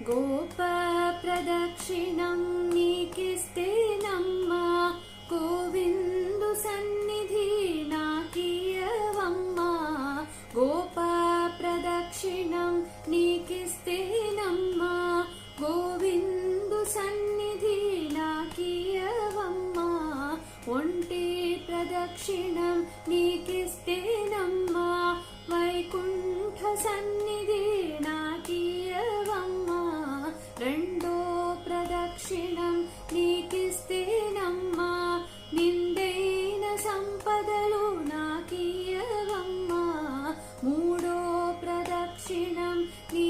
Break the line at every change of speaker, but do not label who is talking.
గోప ప్రదక్షిణం నీకిస్తేనమ్మా, గోవిందు సన్నిధి నాకియవమ్మా. గోప ప్రదక్షిణం నీకిస్తేనమ్మా, గోవిందు సన్నిధి నాకియవమ్మా. ఒంటి ప్రదక్షిణం నీకిస్తేనమ్మా, వైకుంఠ సన్నిధి నాకియవమ్మా. రెండో ప్రదక్షిణం నీకిస్తేనమ్మా, నిండైన సంపదలు నాకియవమ్మా. మూడో ప్రదక్షిణం నీ